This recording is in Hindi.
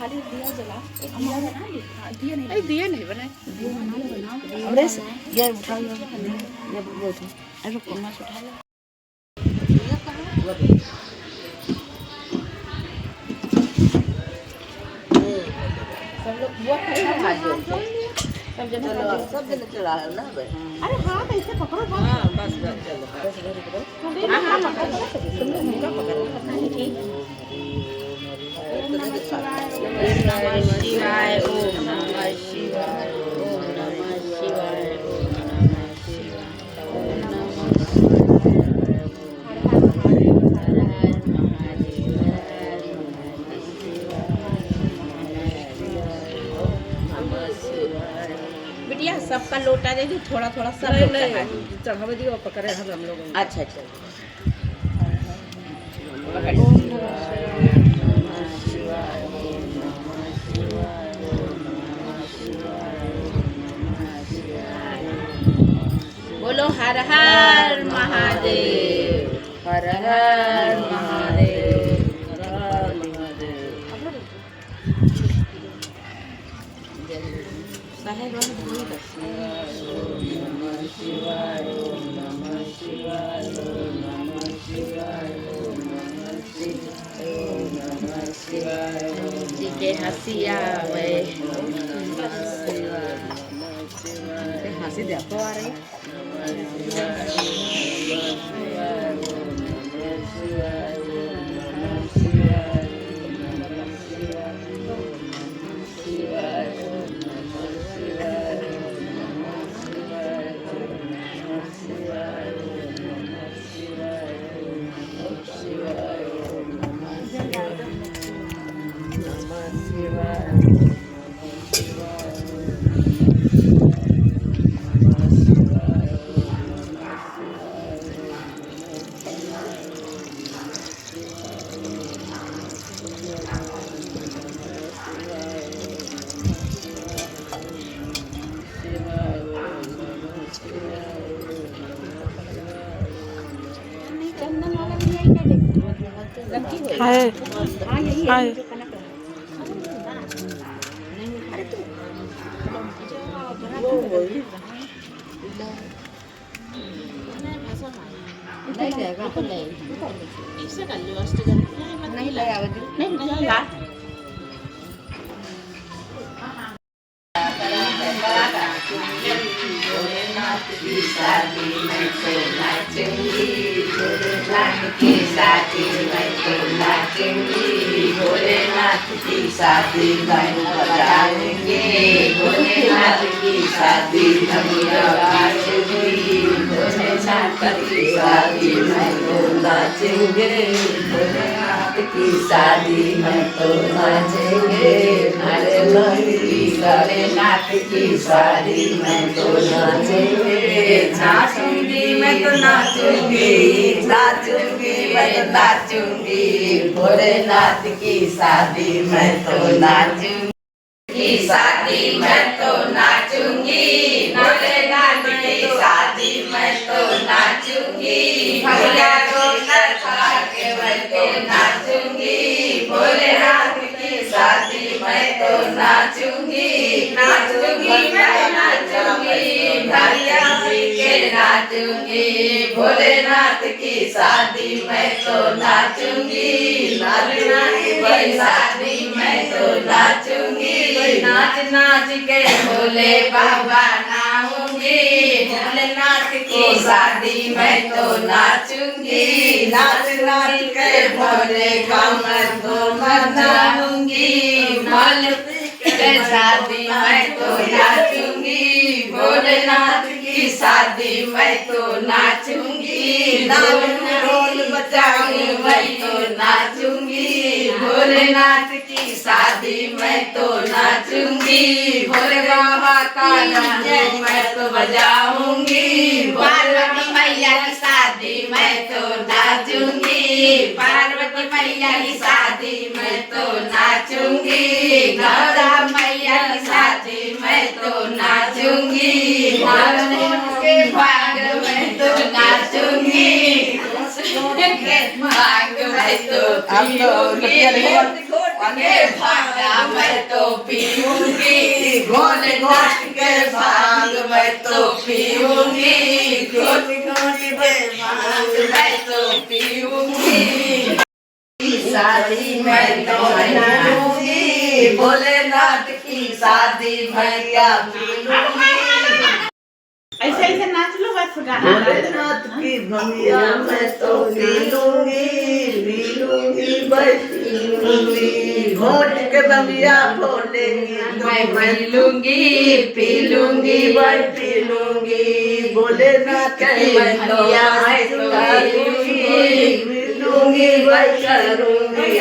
खाली दिया जला, एक दिया बना ली। दिया नहीं, अरे दिया नहीं बनाए, दिया बना लो, बनाओ। अरे ये उठाओ, ये उठाओ, अरे कोना से उठा लो। सब लोग वो खा जो सब जन चला है ना। अरे हाँ कैसे पकड़ो बस। हाँ बस चलो बस पकड़ो। हाँ हाँ पकड़ो, तुम लोग मुंगा पकड़ो। ठीक। ओम नमः शिवाय, ओम नमः शिवाय, ओम नमः शिवाय, ओम नमः शिवाय, ओम नमः शिवाय, हर हर महादेव, हर नमः शिवाय। बिटिया सबका लोटा दे दी, थोड़ा थोड़ा सब लोग चढ़ावे दियो, पकड़े हम लोग। अच्छा अच्छा बोलो हर हर महादेव, हर हर महादेव, हर हर महादेव। साहेब ओम नमः शिवाय, ओम नमः शिवाय, ओम नमः शिवाय, ओम नमः शिवाय, ओम नमः शिवाय, ओम जी के हंसिया वे नमः शिवाय, नमः शिवाय। हंसी दे तो आ रही। हाय हाय नहीं ले आवे नहीं ला की शादी में तो नाचूंगी, भोलेनाथ की शादी में तो नाचूंगी, भोलेनाथ की शादी में बजाएंगे, भोलेनाथ की शादी में नाचूंगी, भोलेनाथ की शादी में तो नाचेंगे, भोलेनाथ की शादी में तो नाचेंगे, भोलेनाथ की शादी में तो नाचेंगे, नाचूंगी मैं तो नाचूंगी, नाचूंगी मैं तो नाचूंगी, भोलेनाथ की शादी में तो नाचूंगी, की शादी में तो नाचूंगी, भोलेनाथ की शादी में तो नाचूंगी, भैया को नचा के मैं तो नाचूंगी, भोलेनाथ की शादी में तो नाचूंगी, नाचूंगी मैं नाचूंगी, भैया के नाचूंगी, भोलेनाथ की शादी में तो नाचूंगी, नाचूंगी की शादी में तो नाचूंगी, नाच नाच के भोले बाबा नाऊंगी, भोलेनाथ की शादी में तो नाचूंगी, नाच नाच के भोले कमर को मनाऊंगी, के शादी में तो नाचूंगी, भोलेनाथ की शादी में तो नाचूंगी, ढोल बजाऊंगी मैं तो नाचूंगी, भोलेनाथ की शादी में तो नाचूंगी, भोले बाबा का नाम मैं तो बजाऊंगी, पार्वती मैया की शादी में तो नाचूंगी, पार्वती मैया की शादी में तो नाचूंगी, गौरा मैया की शादी में तो नाचूंगी, के भाग में तो नाचूंगी, के भाग में तो नाचूंगी, के भाग मैं तो पीऊंगी घोट घोट के भांग मैं तो पीऊंगी घोट घोट के भांग मैं तो पीऊंगी शादी मैं तो मनाऊंगी भोलेनाथ की शादी भैया पीऊंगी ऐसे ऐसे नाच लो बस गाना भोलेनाथ की भैया मैं तो पीऊंगी मैं पीऊंगी घोट के बंगिया फोड़ेंगी मैं पी लूंगी मैं पी लूंगी भोलेनाथ की भैया मैं तो पी लूंगी मैं करूंगी